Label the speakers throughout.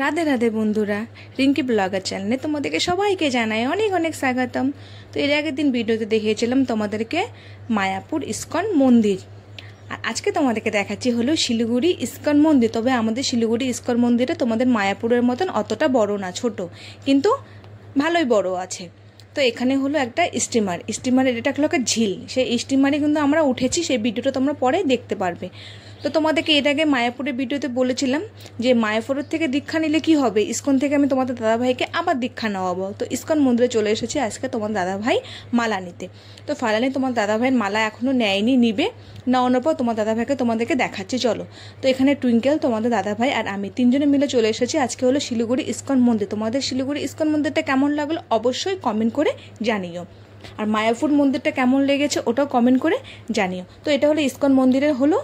Speaker 1: রাধে রাধে বন্ধুরা, রিঙ্কি ব্লগার চ্যানেলে তোমাদেরকে সবাইকে জানাই অনেক অনেক স্বাগতম। তো এর আগের দিন ভিডিওতে দেখিয়েছিলাম তোমাদেরকে মায়াপুর ইস্কন মন্দির, আর আজকে তোমাদেরকে দেখাচ্ছি হলো শিলিগুড়ি ইস্কন মন্দির। তবে আমাদের শিলিগুড়ি ইস্কন মন্দিরে তোমাদের মায়াপুরের মতন অতটা বড় না, ছোট কিন্তু ভালোই বড় আছে। তো এখানে হলো একটা স্টিমারের এটা হলো একটা ঝিল, সেই স্টিমারে কিন্তু আমরা উঠেছি, সেই ভিডিওটা তোমরা পরে দেখতে পারবে। তো তোমাদেরকে এর আগে মায়াপুরের ভিডিওতে বলেছিলাম যে মায়াপুরের থেকে দীক্ষা নিলে কি হবে, ইস্কন থেকে আমি তোমাদের দাদাভাইকে আবার দীক্ষা নেওয়াবো। তো ইস্কন মন্দিরে চলে এসেছি আজকে তোমার দাদাভাই মালা নিতে। তো ফাইনালি তোমার দাদাভাইয়ের মালা এখনও নেয়নি, নিবে। নেওয়ানোর পর তোমার দাদাভাইকে তোমাদেরকে দেখাচ্ছি, চলো। তো এখানে টুইঙ্কেল, তোমাদের দাদাভাই আর আমি তিনজনে মিলে চলে এসেছি। আজকে হলো শিলিগুড়ি ইস্কন মন্দির। তোমাদের শিলিগুড়ি ইস্কন মন্দিরটা কেমন লাগলো অবশ্যই কমেন্ট করে জানিও, আর মায়াপুর মন্দিরটা কেমন লেগেছে ওটাও কমেন্ট করে জানিও। তো এটা হলো ইস্কন মন্দিরের হলো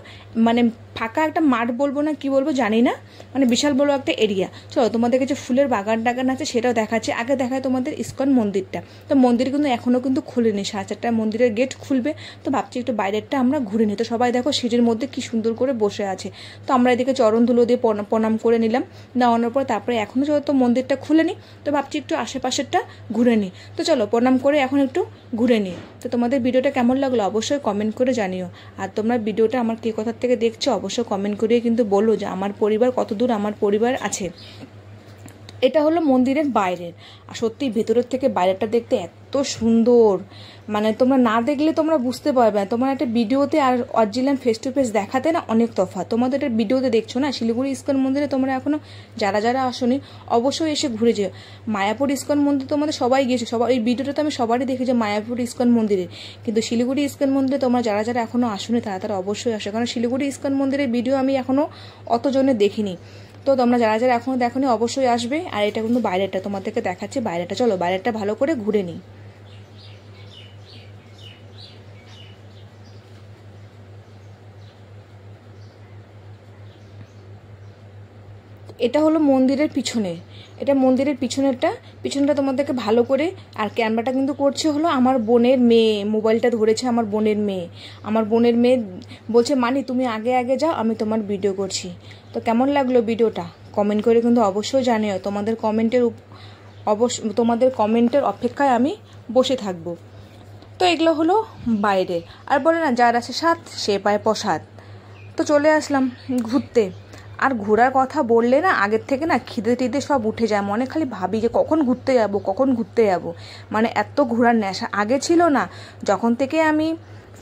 Speaker 1: মানে ফাঁকা একটা মাঠ বলবো না কি বলবো জানি না, মানে বিশাল বড় একটা এরিয়া। চলো তোমাদেরকে যে ফুলের বাগান টাগান আছে সেটাও দেখাচ্ছে। আগে দেখায় তোমাদের ইস্কন মন্দিরটা। তো মন্দির কিন্তু এখনও কিন্তু খুলেনি, 4:30টায় মন্দিরের গেট খুলবে। তো ভাবছি একটু বাইরেরটা আমরা ঘুরে নিই। তো সবাই দেখো সিঁড়ির মধ্যে কি সুন্দর করে বসে আছে। তো আমরা এদিকে চরণ ধুলো দিয়ে প্রণাম করে নিলাম। নেওয়ানোর পর তারপরে এখনও যত মন্দিরটা খুলেনি, তো ভাবছি একটু আশেপাশেরটা ঘুরে নিই। তো চলো প্রণাম করে এখন একটু ঘুরে নিই। তো তোমাদের ভিডিওটা কেমন লাগলো অবশ্যই কমেন্ট করে জানিও, আর তোমরা ভিডিওটা আমার কে কোথার থেকে দেখছো অবশ্যই কমেন্ট করে কিন্তু বলো যে আমার পরিবার কত দূর আমার পরিবার আছে। এটা হলো মন্দিরের বাইরের, আর সত্যি ভেতরের থেকে বাইরেটা দেখতে এত সুন্দর, মানে তোমরা না দেখলে তোমরা বুঝতে পারবে না। তোমার একটা ভিডিওতে আর অরিজিনাল ফেস টু ফেস দেখাতে না অনেক তফাৎ। তোমাদের এটা ভিডিওতে দেখছো না, শিলিগুড়ি ইস্কন মন্দিরে তোমরা এখনো যারা যারা আসোনি অবশ্যই এসে ঘুরে যেও। মায়াপুর ইস্কন মন্দির তোমাদের সবাই গিয়েছো, সবাই এই ভিডিওটা তো আমি সবারই দেখেছি মায়াপুর ইস্কন মন্দিরে, কিন্তু শিলিগুড়ি ইস্কন মন্দিরে তোমরা যারা যারা এখনো আসোনি তারা অবশ্যই আসো, কারণ শিলিগুড়ি ইস্কন মন্দিরের ভিডিও আমি এখনো অতজনে দেখিনি। তো তোমরা যারা যারা এখনো দেখোনি অবশ্যই আসবে। আর এটা কিন্তু বাইরেটা তোমাদেরকে দেখাচ্ছি, বাইরেটা চলো বাইরেটা ভালো করে ঘুরে নিই। এটা হলো মন্দিরের পিছনে, এটা মন্দিরের পিছনটা তোমাদেরকে ভালো করে। আর ক্যামেরাটা কিন্তু করছে হলো আমার বোনের মেয়ে, মোবাইলটা ধরেছে আমার বোনের মেয়ে বলছে মানি তুমি আগে আগে যাও, আমি তোমার ভিডিও করছি। তো কেমন লাগলো ভিডিওটা কমেন্ট করে কিন্তু অবশ্যই জানিও। তোমাদের কমেন্টের অপেক্ষায় আমি বসে থাকবো। তো এগুলো হলো বাইরে, আর বলে না যার আছে স্বাদ সে পায় প্রসাদ। তো চলে আসলাম ঘুরতে, আর ঘোরার কথা বললে না আগের থেকে না খিদে টিদে সব উঠে যায়, মনে খালি ভাবি যে কখন ঘুরতে যাব। মানে এত ঘোরার নেশা আগে ছিল না। যখন থেকে আমি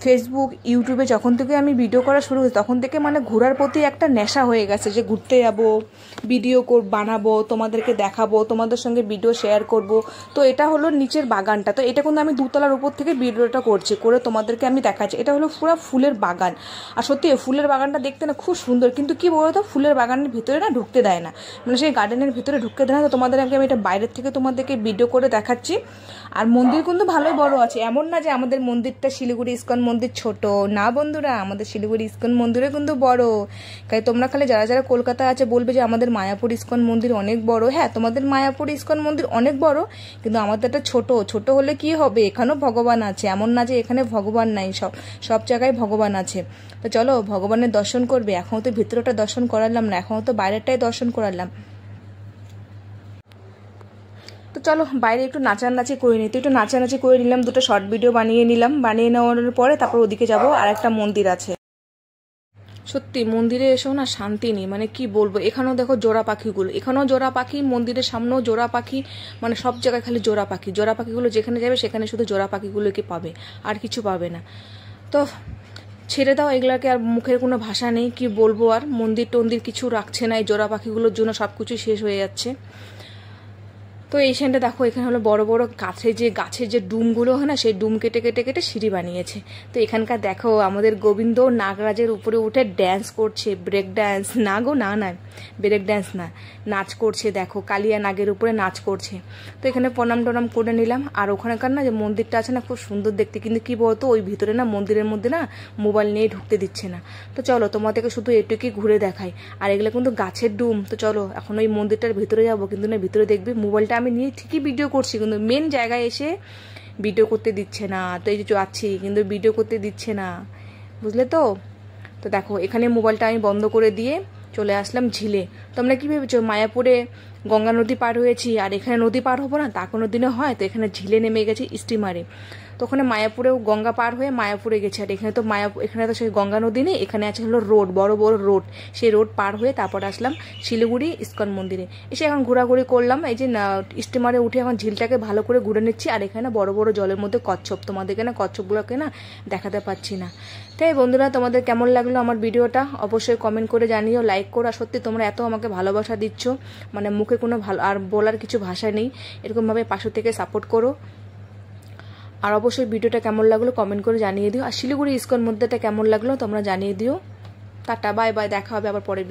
Speaker 1: ফেসবুক ইউটিউবে যখন থেকে আমি ভিডিও করা শুরু করেছি তখন থেকে মানে ঘোরার প্রতি একটা নেশা হয়ে গেছে, যে ঘুরতে যাব, ভিডিও বানাবো, তোমাদেরকে দেখাবো, তোমাদের সঙ্গে ভিডিও শেয়ার করব। তো এটা হলো নিচের বাগানটা। তো এটা কিন্তু আমি 2তলার উপর থেকে ভিডিওটা করে তোমাদেরকে আমি দেখাচ্ছি। এটা হলো পুরো ফুলের বাগান, আর সত্যি ফুলের বাগানটা দেখতে না খুব সুন্দর, কিন্তু কি বলতো ফুলের বাগানের ভিতরে না ঢুকতে দেয় না, মানে সেই গার্ডেনের ভিতরে ঢুকতে দেয় না। তো তোমাদেরকে আমি এটা বাইরের থেকে তোমাদেরকে ভিডিও করে দেখাচ্ছি। আর মন্দির কিন্তু ভালোই বড় আছে, এমন না যে আমাদের মন্দিরটা শিলিগুড়ি ইস্কন মন্দির ছোট না বন্ধুরা, আমাদের শিলিগুড়ি ইস্কন মন্দিরে কিন্তু বড়। তাই তোমরা খালি যারা যারা কলকাতা আছে বলবে যে আমাদের মায়াপুর ইস্কন মন্দির অনেক বড়। হ্যাঁ, তোমাদের মায়াপুর ইস্কন মন্দির অনেক বড়, কিন্তু আমাদেরটা ছোট হলে কি হবে, এখানেও ভগবান আছে, এমন না যে এখানে ভগবান নাই, সব জায়গায় ভগবান আছে। তো চলো ভগবানের দর্শন করবে। এখনও তো ভিতরটা দর্শন করালাম না, এখনও তো বাইরেটাই দর্শন করালাম। তো চলো বাইরে একটু নাচানাচি করে নিই। তো একটু নাচানাচি করে নিলাম, 2টো শর্ট ভিডিও বানিয়ে নিলাম। বানিয়ে নেওয়ার পরে তারপর ওদিকে যাবো, আর একটা মন্দির আছে। সত্যি মন্দিরে এসেও না শান্তি নেই, মানে কি বলবো। এখানেও দেখো জোড়া পাখিগুলো, এখানেও জোড়া পাখি, মন্দিরের সামনেও জোড়া পাখি, মানে সব জায়গায় খালি জোড়া পাখিগুলো যেখানে যাবে সেখানে শুধু জোড়া পাখিগুলোকে পাবে, আর কিছু পাবে না। তো ছেড়ে দাও এগুলাকে, আর মুখের কোনো ভাষা নেই, কি বলবো। আর মন্দির টন্দির কিছু রাখছে না, এই জোড়া পাখিগুলোর জন্য সব কিছুই শেষ হয়ে যাচ্ছে। তো এই সাইডে দেখো এখানে হলো বড় বড় গাছের যে ডুমগুলো হয় না, সেই ডুম কেটে কেটে কেটে সিঁড়ি বানিয়েছে। তো এখানকার দেখো আমাদের গোবিন্দ নাগরাজের উপরে উঠে ড্যান্স করছে, ব্রেক ড্যান্স না গো, না ব্রেক ড্যান্স না, নাচ করছে। দেখো কালিয়া নাগের উপরে নাচ করছে। তো এখানে প্রণাম টনাম করে নিলাম। আর ওখানকার না যে মন্দিরটা আছে না খুব সুন্দর দেখতে, কিন্তু কি বলতো ওই ভিতরে না মন্দিরের মধ্যে না মোবাইল নিয়ে ঢুকতে দিচ্ছে না। তো চলো তোমাদেরকে শুধু এটুকুই ঘুরে দেখাই। আর এগুলো কিন্তু গাছের ডুম। তো চলো এখন ওই মন্দিরটার ভিতরে যাবো, কিন্তু না ভিতরে দেখবে মোবাইলটা আমি নিয়ে ঠিকই ভিডিও করছি, কিন্তু মেন জায়গায় এসে ভিডিও করতে দিচ্ছে না। তো এই যে যাচ্ছি কিন্তু ভিডিও করতে দিচ্ছে না, বুঝলে তো। তো দেখো এখানে মোবাইলটা আমি বন্ধ করে দিয়ে চলে আসলাম ঝিলে। তোমরা কি ভেবেছো মায়াপুরে গঙ্গা নদী পার হয়েছি আর এখানে নদী পার হবো না? তা কোনো দিনও হয়? তো এখানে ঝিলে নেমে গেছি স্টিমারে। তো ওখানে মায়াপুরেও গঙ্গা পার হয়ে মায়াপুরে গেছি, আর এখানে তো এখানে তো সেই গঙ্গা নদী নেই, এখানে আছে হলো রোড, বড় বড় রোড। সেই রোড পার হয়ে তারপর আসলাম শিলিগুড়ি ইস্কন মন্দিরে। এসে এখন ঘোরাঘুরি করলাম, এই যে স্টিমারে উঠে এখন ঝিলটাকে ভালো করে ঘুরে নিচ্ছি। আর এখানে বড় বড় জলের মধ্যে কচ্ছপ, তোমাদেরকে না কচ্ছপগুলোকে না দেখাতে পাচ্ছি না। তাই বন্ধুরা, তোমাদের কেমন লাগলো আমার ভিডিওটা অবশ্যই কমেন্ট করে জানিও, লাইক করো। আর সত্যি তোমরা এত আমাকে ভালোবাসা দিচ্ছ, মানে মুখে কোনো ভালো আর বলার কিছু ভাষা নেই। এরকমভাবে পাশে থেকে সাপোর্ট করো। আর অবশ্যই ভিডিওটা কেমন লাগলো কমেন্ট করে জানিয়ে দিও। আর শিলিগুড়ি ইস্কন মন্দিরটা কেমন লাগলো তোমরা জানিয়ে দিও। টাটা, বাই বাই, দেখা হবে আবার পরে।